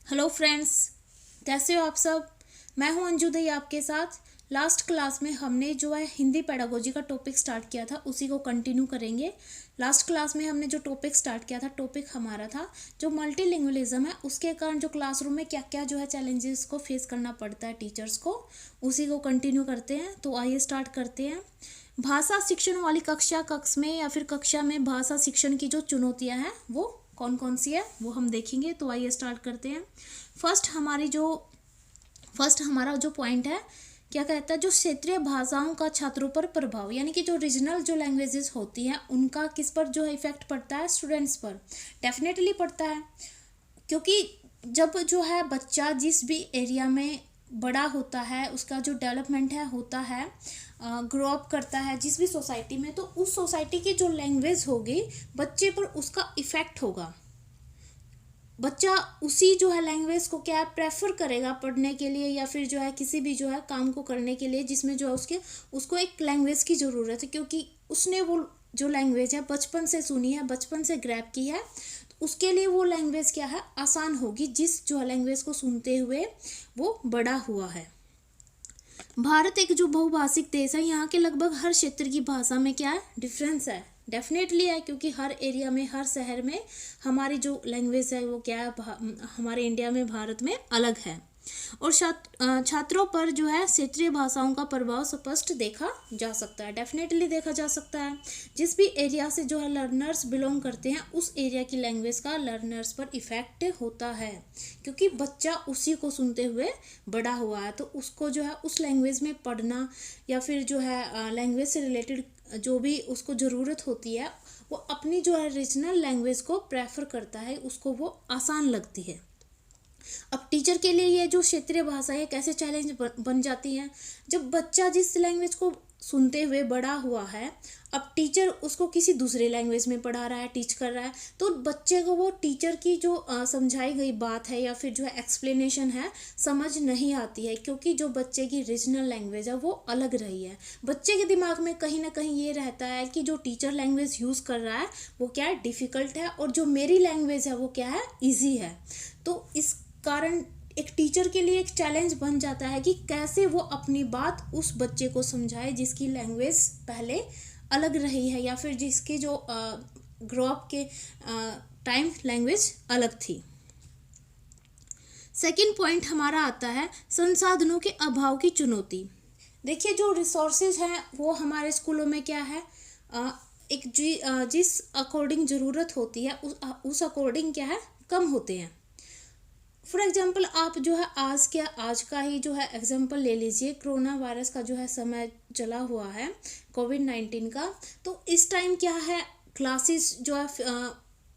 Hello friends, कैसे हो आप सब। मैं हूं अंजू दही आपके साथ। लास्ट क्लास में हमने जो है हिंदी पेडागोजी का टॉपिक स्टार्ट किया था, उसी को कंटिन्यू करेंगे। लास्ट क्लास में हमने जो टॉपिक स्टार्ट किया था, टॉपिक हमारा था जो मल्टीलिंगुअलिज्म है, उसके कारण जो क्लासरूम में क्या क्या जो है चैलेंजेस को फेस करना पड़ता है टीचर्स को, उसी को कंटिन्यू करते हैं। तो आइए स्टार्ट करते हैं। भाषा शिक्षण वाली कक्ष में या फिर कक्षा में भाषा शिक्षण की जो चुनौतियां हैं वो कौन कौन सी है वो हम देखेंगे। तो आइए स्टार्ट करते हैं। फर्स्ट हमारा जो पॉइंट है, क्या कहता है, जो क्षेत्रीय भाषाओं का छात्रों पर प्रभाव, यानी कि जो रीजनल जो लैंग्वेजेस होती हैं उनका किस पर जो है इफेक्ट पड़ता है, स्टूडेंट्स पर डेफिनेटली पड़ता है। क्योंकि जब जो है बच्चा जिस भी एरिया में बड़ा होता है, उसका जो डेवलपमेंट है होता है, ग्रो अप करता है जिस भी सोसाइटी में, तो उस सोसाइटी की जो लैंग्वेज होगी बच्चे पर उसका इफेक्ट होगा। बच्चा उसी जो है लैंग्वेज को क्या है प्रेफर करेगा पढ़ने के लिए, या फिर जो है किसी भी जो है काम को करने के लिए जिसमें जो है उसको एक लैंग्वेज की ज़रूरत है, क्योंकि उसने वो जो लैंग्वेज है बचपन से सुनी है, बचपन से ग्रैब की है। तो उसके लिए वो लैंग्वेज क्या है आसान होगी, जिस जो है लैंग्वेज को सुनते हुए वो बड़ा हुआ है। भारत एक जो बहुभाषिक देश है, यहाँ के लगभग हर क्षेत्र की भाषा में क्या है डिफरेंस है, डेफिनेटली है। क्योंकि हर एरिया में, हर शहर में हमारी जो लैंग्वेज है वो क्या है, हमारे इंडिया में, भारत में अलग है। और छात्रों पर जो है क्षेत्रीय भाषाओं का प्रभाव स्पष्ट देखा जा सकता है, डेफिनेटली देखा जा सकता है। जिस भी एरिया से जो है लर्नर्स बिलोंग करते हैं, उस एरिया की लैंग्वेज का लर्नर्स पर इफेक्ट होता है, क्योंकि बच्चा उसी को सुनते हुए बड़ा हुआ है। तो उसको जो है उस लैंग्वेज में पढ़ना, या फिर जो है लैंग्वेज से रिलेटेड जो भी उसको ज़रूरत होती है, वो अपनी जो है रीजनल लैंग्वेज को प्रेफर करता है, उसको वो आसान लगती है। अब टीचर के लिए ये जो क्षेत्रीय भाषा है कैसे चैलेंज बन जाती है, जब बच्चा जिस लैंग्वेज को सुनते हुए बड़ा हुआ है, अब टीचर उसको किसी दूसरे लैंग्वेज में पढ़ा रहा है, टीच कर रहा है, तो बच्चे को वो टीचर की जो समझाई गई बात है या फिर जो है एक्सप्लेनेशन है समझ नहीं आती है, क्योंकि जो बच्चे की रीजनल लैंग्वेज है वो अलग रही है। बच्चे के दिमाग में कहीं ना कहीं ये रहता है कि जो टीचर लैंग्वेज यूज़ कर रहा है वो क्या है डिफ़िकल्ट है, और जो मेरी लैंग्वेज है वो क्या है ईजी है। तो इस कारण एक टीचर के लिए एक चैलेंज बन जाता है कि कैसे वो अपनी बात उस बच्चे को समझाए जिसकी लैंग्वेज पहले अलग रही है, या फिर जिसकी जो ग्रो अप के टाइम लैंग्वेज अलग थी। सेकंड पॉइंट हमारा आता है संसाधनों के अभाव की चुनौती। देखिए, जो रिसोर्सेज हैं वो हमारे स्कूलों में क्या है, जिस अकॉर्डिंग ज़रूरत होती है उस अकॉर्डिंग क्या है कम होते हैं। फॉर एग्जाम्पल, आप जो है आज का ही जो है एग्जाम्पल ले लीजिए। कोरोना वायरस का जो है समय चला हुआ है, कोविड-19 का। तो इस टाइम क्या है, क्लासेस जो है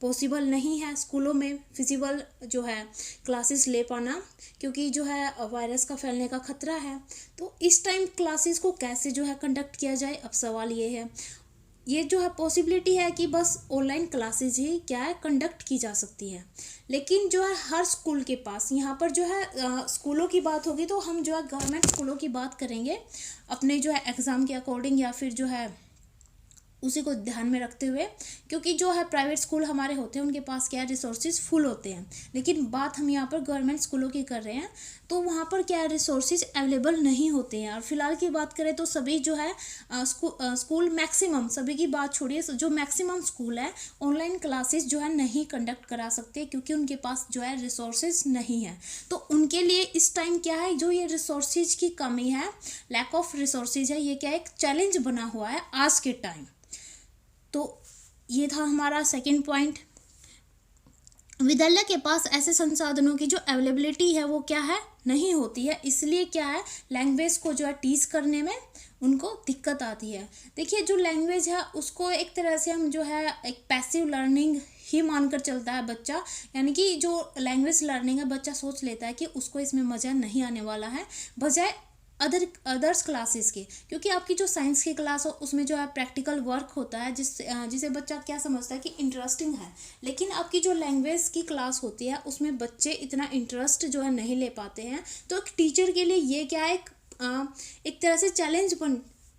पॉसिबल नहीं है स्कूलों में फिजिबल जो है क्लासेस ले पाना, क्योंकि जो है वायरस का फैलने का खतरा है। तो इस टाइम क्लासेस को कैसे जो है कंडक्ट किया जाए, अब सवाल ये है। ये जो है पॉसिबिलिटी है कि बस ऑनलाइन क्लासेस ही क्या है कंडक्ट की जा सकती है, लेकिन जो है हर स्कूल के पास, यहाँ पर जो है स्कूलों की बात होगी तो हम जो है गवर्नमेंट स्कूलों की बात करेंगे अपने जो है एग्ज़ाम के अकॉर्डिंग, या फिर जो है उसी को ध्यान में रखते हुए, क्योंकि जो है प्राइवेट स्कूल हमारे होते हैं उनके पास क्या है रिसोर्सेज फुल होते हैं। लेकिन बात हम यहाँ पर गवर्नमेंट स्कूलों की कर रहे हैं, तो वहाँ पर क्या है रिसोर्सेज अवेलेबल नहीं होते हैं। और फिलहाल की बात करें तो सभी जो है स्कूल मैक्सिमम, सभी की बात छोड़िए, जो मैक्सिमम स्कूल है ऑनलाइन क्लासेस जो है नहीं कंडक्ट करा सकते, क्योंकि उनके पास जो है रिसोर्सेज नहीं है। तो उनके लिए इस टाइम क्या है, जो ये रिसोर्सेज की कमी है, लैक ऑफ रिसोर्सेज है, ये क्या एक चैलेंज बना हुआ है आज के टाइम। तो ये था हमारा सेकंड पॉइंट। विद्यालय के पास ऐसे संसाधनों की जो अवेलेबिलिटी है वो क्या है नहीं होती है, इसलिए क्या है लैंग्वेज को जो है टीच करने में उनको दिक्कत आती है। देखिए, जो लैंग्वेज है उसको एक तरह से हम जो है एक पैसिव लर्निंग ही मानकर चलता है बच्चा, यानी कि जो लैंग्वेज लर्निंग है बच्चा सोच लेता है कि उसको इसमें मज़ा नहीं आने वाला है, बजाय अदर्स क्लासेस के। क्योंकि आपकी जो साइंस की क्लास हो उसमें जो है प्रैक्टिकल वर्क होता है, जिसे बच्चा क्या समझता है कि इंटरेस्टिंग है। लेकिन आपकी जो लैंग्वेज की क्लास होती है उसमें बच्चे इतना इंटरेस्ट जो है नहीं ले पाते हैं। तो एक टीचर के लिए ये क्या एक तरह से चैलेंज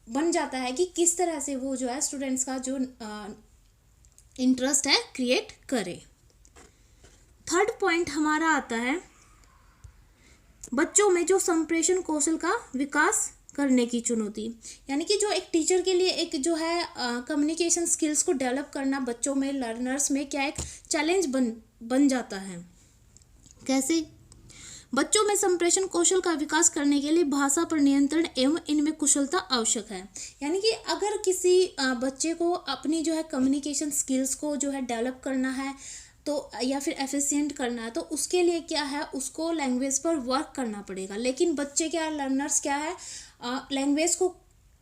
बन जाता है कि किस तरह से वो जो है स्टूडेंट्स का जो इंटरेस्ट है क्रिएट करे। थर्ड पॉइंट हमारा आता है बच्चों में जो संप्रेषण कौशल का विकास करने की चुनौती, यानी कि जो एक टीचर के लिए एक जो है कम्युनिकेशन स्किल्स को डेवलप करना बच्चों में, लर्नर्स में क्या एक चैलेंज बन जाता है। कैसे? बच्चों में संप्रेषण कौशल का विकास करने के लिए भाषा पर नियंत्रण एवं इनमें कुशलता आवश्यक है। यानी कि अगर किसी बच्चे को अपनी जो है कम्युनिकेशन स्किल्स को जो है डेवलप करना है तो या फिर एफिशिएंट करना है, तो उसके लिए क्या है, उसको लैंग्वेज पर वर्क करना पड़ेगा। लेकिन बच्चे क्या, लर्नर्स क्या है, लैंग्वेज को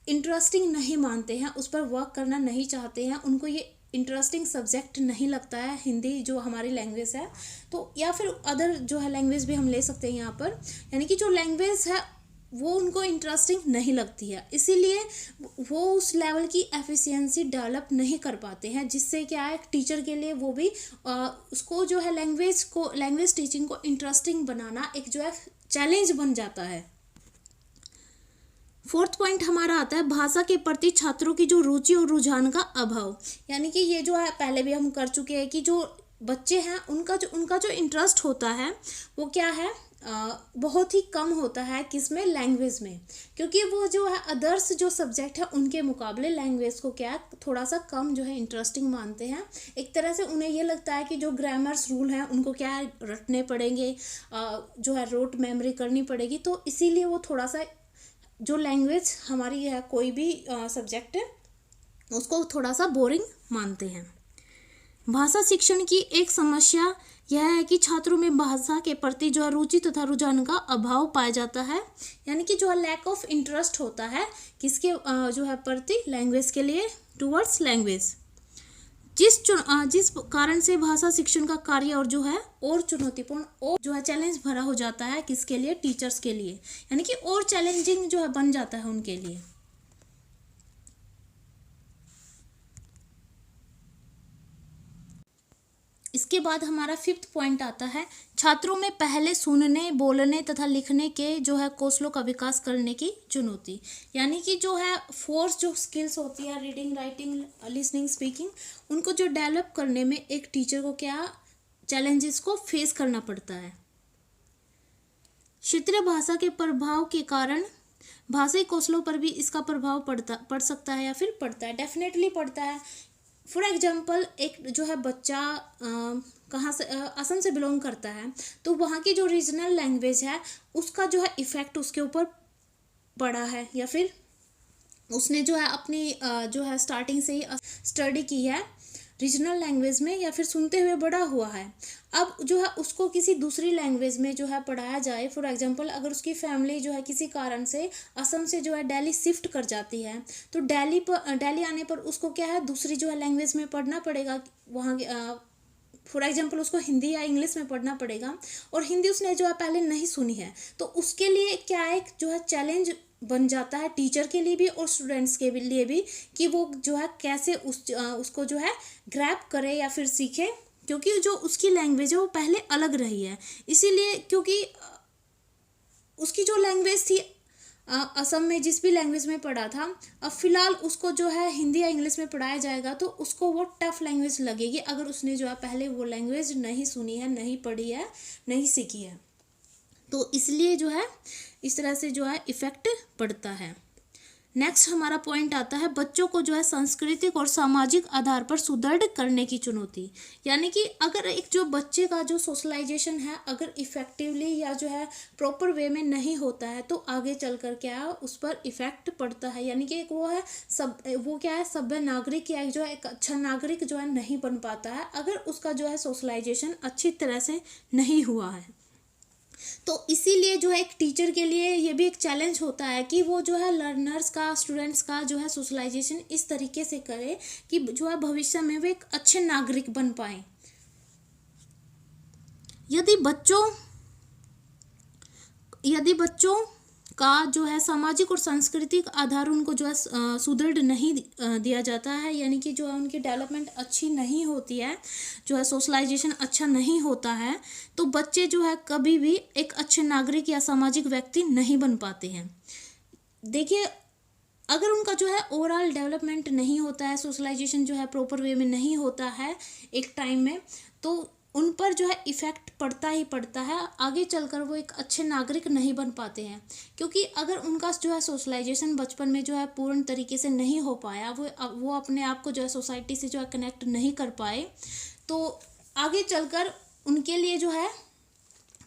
इंटरेस्टिंग नहीं मानते हैं, उस पर वर्क करना नहीं चाहते हैं, उनको ये इंटरेस्टिंग सब्जेक्ट नहीं लगता है हिंदी जो हमारी लैंग्वेज है। तो या फिर अदर जो है लैंग्वेज भी हम ले सकते हैं यहाँ पर, यानी कि जो लैंग्वेज है वो उनको इंटरेस्टिंग नहीं लगती है, इसीलिए वो उस लेवल की एफिशिएंसी डेवलप नहीं कर पाते हैं, जिससे क्या है टीचर के लिए वो भी उसको जो है लैंग्वेज टीचिंग को इंटरेस्टिंग बनाना एक जो है चैलेंज बन जाता है। फोर्थ पॉइंट हमारा आता है भाषा के प्रति छात्रों की जो रुचि और रुझान का अभाव। यानी कि ये जो है पहले भी हम कर चुके हैं कि जो बच्चे हैं उनका जो इंटरेस्ट होता है वो क्या है, बहुत ही कम होता है किसमें, लैंग्वेज में, क्योंकि वो जो है अदर्स जो सब्जेक्ट है उनके मुकाबले लैंग्वेज को क्या थोड़ा सा कम जो है इंटरेस्टिंग मानते हैं। एक तरह से उन्हें ये लगता है कि जो ग्रामर्स रूल हैं उनको क्या है रटने पड़ेंगे, जो है रोट मेमोरी करनी पड़ेगी, तो इसीलिए वो थोड़ा सा जो लैंग्वेज हमारी है कोई भी सब्जेक्ट है उसको थोड़ा सा बोरिंग मानते हैं। भाषा शिक्षण की एक समस्या यह है कि छात्रों में भाषा के प्रति जो है रुचि तथा रुझान का अभाव पाया जाता है, यानी कि जो है लैक ऑफ इंटरेस्ट होता है किसके जो है प्रति, लैंग्वेज के लिए, टुवर्ड्स लैंग्वेज, जिस कारण से भाषा शिक्षण का कार्य और जो है और चुनौतीपूर्ण और जो है चैलेंज भरा हो जाता है किसके लिए, टीचर्स के लिए, यानी कि और चैलेंजिंग जो है बन जाता है उनके लिए। इसके बाद हमारा फिफ्थ पॉइंट आता है छात्रों में पहले सुनने, बोलने तथा लिखने के जो है कौशलों का विकास करने की चुनौती। यानी कि जो है फोर्स जो स्किल्स होती है, रीडिंग, राइटिंग, लिसनिंग, स्पीकिंग, उनको जो डेवलप करने में एक टीचर को क्या चैलेंजेस को फेस करना पड़ता है। क्षेत्रीय भाषा के प्रभाव के कारण भाषाई कौशलों पर भी इसका प्रभाव पड़ सकता है या फिर पड़ता है, डेफिनेटली पड़ता है। फॉर एग्जाम्पल एक जो है बच्चा कहाँ से, असम से बिलोंग करता है, तो वहाँ की जो रीजनल लैंग्वेज है उसका जो है इफ़ेक्ट उसके ऊपर पड़ा है, या फिर उसने जो है अपनी जो है स्टार्टिंग से ही स्टडी की है रीजनल लैंग्वेज में, या फिर सुनते हुए बड़ा हुआ है। अब जो है उसको किसी दूसरी लैंग्वेज में जो है पढ़ाया जाए, फॉर एग्जांपल अगर उसकी फैमिली जो है किसी कारण से असम से जो है दिल्ली शिफ्ट कर जाती है, तो दिल्ली आने पर उसको क्या है दूसरी जो है लैंग्वेज में पढ़ना पड़ेगा। वहाँ फॉर एग्जांपल उसको हिंदी या इंग्लिश में पढ़ना पड़ेगा, और हिंदी उसने जो है पहले नहीं सुनी है, तो उसके लिए क्या एक जो है चैलेंज बन जाता है टीचर के लिए भी और स्टूडेंट्स के लिए भी, कि वो जो है कैसे उसको जो है ग्रैब करे या फिर सीखे, क्योंकि जो उसकी लैंग्वेज है वो पहले अलग रही है। इसीलिए क्योंकि उसकी जो लैंग्वेज थी असम में जिस भी लैंग्वेज में पढ़ा था, अब फिलहाल उसको जो है हिंदी या इंग्लिश में पढ़ाया जाएगा तो उसको वो टफ लैंग्वेज लगेगी, अगर उसने जो है पहले वो लैंग्वेज नहीं सुनी है, नहीं पढ़ी है, नहीं सीखी है। तो इसलिए जो है इस तरह से जो है इफ़ेक्ट पड़ता है। नेक्स्ट हमारा पॉइंट आता है बच्चों को जो है सांस्कृतिक और सामाजिक आधार पर सुदृढ़ करने की चुनौती। यानी कि अगर एक जो बच्चे का जो सोशलाइजेशन है अगर इफ़ेक्टिवली या जो है प्रॉपर वे में नहीं होता है, तो आगे चल कर क्या उस पर इफ़ेक्ट पड़ता है। यानी कि एक वो क्या है सभ्य नागरिक या जो है एक अच्छा नागरिक जो है नहीं बन पाता है, अगर उसका जो है सोशलाइजेशन अच्छी तरह से नहीं हुआ है। तो इसीलिए जो है एक टीचर के लिए ये भी एक चैलेंज होता है कि वो जो है लर्नर्स का, स्टूडेंट्स का जो है सोशलाइजेशन इस तरीके से करे कि जो है भविष्य में वे एक अच्छे नागरिक बन पाए। यदि बच्चों का जो है सामाजिक और सांस्कृतिक आधार उनको जो है सुदृढ़ नहीं दिया जाता है, यानी कि जो है उनकी डेवलपमेंट अच्छी नहीं होती है, जो है सोशलाइजेशन अच्छा नहीं होता है, तो बच्चे जो है कभी भी एक अच्छे नागरिक या सामाजिक व्यक्ति नहीं बन पाते हैं। देखिए अगर उनका जो है ओवरऑल डेवलपमेंट नहीं होता है, सोशलाइजेशन जो है प्रॉपर वे में नहीं होता है एक टाइम में, तो उन पर जो है इफ़ेक्ट पड़ता ही पड़ता है। आगे चलकर वो एक अच्छे नागरिक नहीं बन पाते हैं, क्योंकि अगर उनका जो है सोशलाइजेशन बचपन में जो है पूर्ण तरीके से नहीं हो पाया, वो अपने आप को जो है सोसाइटी से जो है कनेक्ट नहीं कर पाए, तो आगे चलकर उनके लिए जो है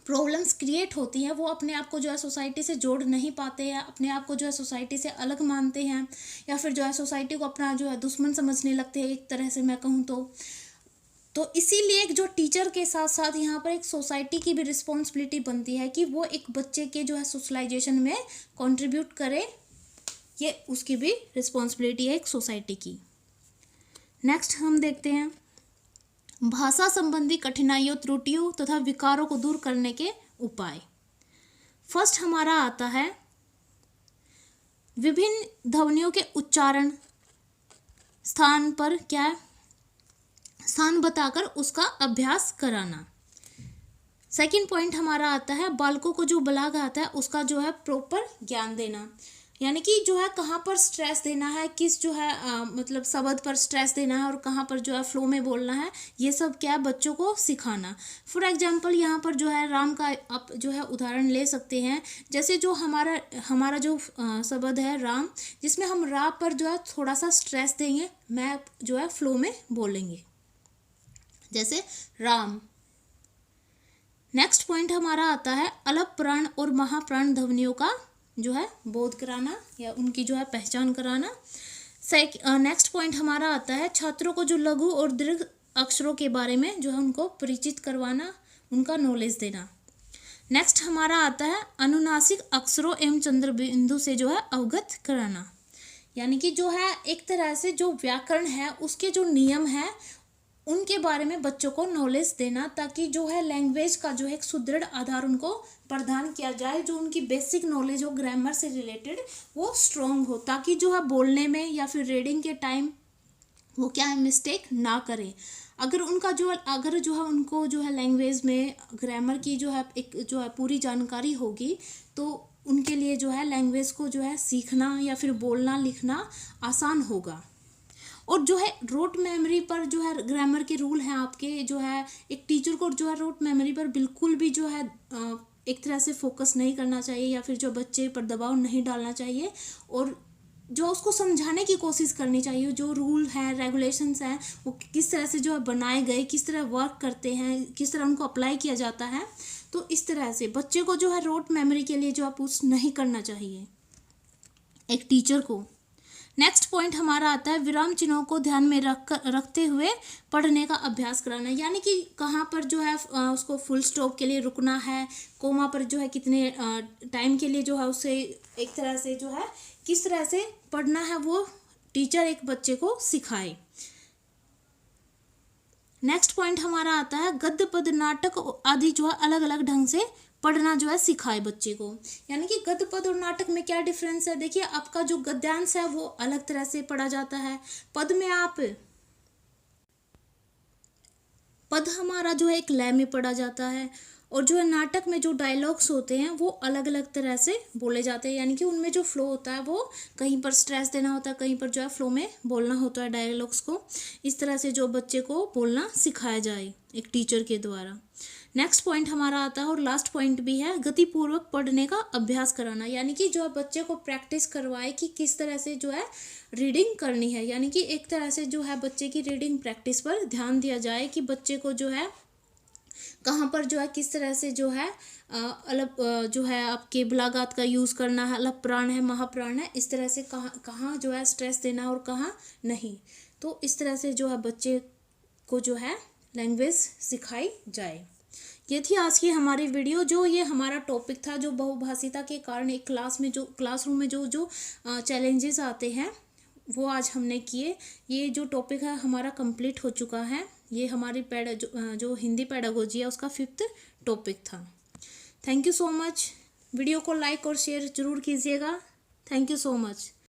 प्रॉब्लम्स क्रिएट होती हैं। वो अपने आप को जो है सोसाइटी से जोड़ नहीं पाते हैं, अपने आप को जो है सोसाइटी से अलग मानते हैं, या फिर जो है सोसाइटी को अपना जो है दुश्मन समझने लगते हैं, एक तरह से मैं कहूँ तो इसीलिए एक जो टीचर के साथ साथ यहाँ पर एक सोसाइटी की भी रिस्पॉन्सिबिलिटी बनती है कि वो एक बच्चे के जो है सोशलाइजेशन में कंट्रीब्यूट करे। ये उसकी भी रिस्पॉन्सिबिलिटी है एक सोसाइटी की। नेक्स्ट हम देखते हैं भाषा संबंधी कठिनाइयों, त्रुटियों तथा विकारों को दूर करने के उपाय। फर्स्ट हमारा आता है विभिन्न ध्वनियों के उच्चारण स्थान पर स्थान बताकर उसका अभ्यास कराना। सेकंड पॉइंट हमारा आता है बालकों को जो बलागा आता है उसका जो है प्रॉपर ज्ञान देना, यानी कि जो है कहाँ पर स्ट्रेस देना है, किस जो है मतलब शब्द पर स्ट्रेस देना है और कहाँ पर जो है फ्लो में बोलना है, ये सब क्या है बच्चों को सिखाना। फॉर एग्जांपल यहाँ पर जो है राम का आप जो है उदाहरण ले सकते हैं। जैसे जो हमारा जो शब्द है राम, जिसमें हम रा पर जो है थोड़ा सा स्ट्रेस देंगे, मैं जो है फ्लो में बोलेंगे, जैसे राम। नेक्स्ट पॉइंट हमारा आता है अलप प्राण और महाप्राण ध्वनियों का जो है बोध कराना या उनकी जो है पहचान कराना। नेक्स्ट पॉइंट हमारा आता है छात्रों को जो लघु और दीर्घ अक्षरों के बारे में जो है उनको परिचित करवाना, उनका नॉलेज देना। नेक्स्ट हमारा आता है अनुनासिक अक्षरों एवं चंद्र बिंदु से जो है अवगत कराना, यानी कि जो है एक तरह से जो व्याकरण है उसके जो नियम है उनके बारे में बच्चों को नॉलेज देना, ताकि जो है लैंग्वेज का जो है एक सुदृढ़ आधार उनको प्रदान किया जाए। जो उनकी बेसिक नॉलेज हो ग्रामर से रिलेटेड वो स्ट्रॉन्ग हो, ताकि जो है बोलने में या फिर रीडिंग के टाइम वो क्या है मिस्टेक ना करें। अगर जो है उनको जो है लैंग्वेज में ग्रामर की जो है एक जो है पूरी जानकारी होगी, तो उनके लिए जो है लैंग्वेज को जो है सीखना या फिर बोलना लिखना आसान होगा। और जो है रोट मेमोरी पर जो है ग्रामर के रूल हैं आपके, जो है एक टीचर को जो है रोट मेमोरी पर बिल्कुल भी जो है एक तरह से फोकस नहीं करना चाहिए, या फिर जो बच्चे पर दबाव नहीं डालना चाहिए, और जो उसको समझाने की कोशिश करनी चाहिए। जो रूल हैं रेगुलेशंस हैं वो किस तरह से जो है बनाए गए, किस तरह वर्क करते हैं, किस तरह उनको अप्लाई किया जाता है, तो इस तरह से बच्चे को जो है रोट मेमोरी के लिए जो है पुश नहीं करना चाहिए एक टीचर को। नेक्स्ट पॉइंट हमारा आता है विराम चिन्हों को ध्यान में रखते हुए पढ़ने का अभ्यास कराना, यानी कि कहाँ पर जो है उसको फुल स्टॉप के लिए रुकना है, कोमा पर जो है कितने टाइम के लिए जो है उसे एक तरह से जो है किस तरह से पढ़ना है वो टीचर एक बच्चे को सिखाए। नेक्स्ट पॉइंट हमारा आता है गद्य पद नाटक आदि जो है अलग अलग ढंग से पढ़ना जो है सिखाए बच्चे को, यानी कि गद्य पद और नाटक में क्या डिफरेंस है। देखिए आपका जो गद्यांश है वो अलग तरह से पढ़ा जाता है, पद हमारा जो है एक लय में पढ़ा जाता है, और जो है नाटक में जो डायलॉग्स होते हैं वो अलग अलग तरह से बोले जाते हैं, यानी कि उनमें जो फ्लो होता है वो कहीं पर स्ट्रेस देना होता है, कहीं पर जो है फ्लो में बोलना होता है डायलॉग्स को। इस तरह से जो बच्चे को बोलना सिखाया जाए एक टीचर के द्वारा। नेक्स्ट पॉइंट हमारा आता है और लास्ट पॉइंट भी है गतिपूर्वक पढ़ने का अभ्यास कराना, यानी कि जो है बच्चे को प्रैक्टिस करवाए कि किस तरह से जो है रीडिंग करनी है, यानी कि एक तरह से जो है बच्चे की रीडिंग प्रैक्टिस पर ध्यान दिया जाए कि बच्चे को जो है कहाँ पर जो है किस तरह से जो है अलग जो है आपके बलागात का यूज़ करना है, अलग प्राण है महाप्राण है, इस तरह से कहाँ जो है स्ट्रेस देना और कहाँ नहीं। तो इस तरह से जो है बच्चे को जो है लैंग्वेज सिखाई जाए। ये थी आज की हमारी वीडियो। जो ये हमारा टॉपिक था जो बहुभाषिता के कारण एक क्लासरूम में जो चैलेंजेस आते हैं वो आज हमने किए। ये जो टॉपिक है हमारा कंप्लीट हो चुका है। ये हमारी जो हिंदी पेडागोजी है उसका 5th टॉपिक था। Thank you so much. Video को लाइक और शेयर ज़रूर कीजिएगा। Thank you so much.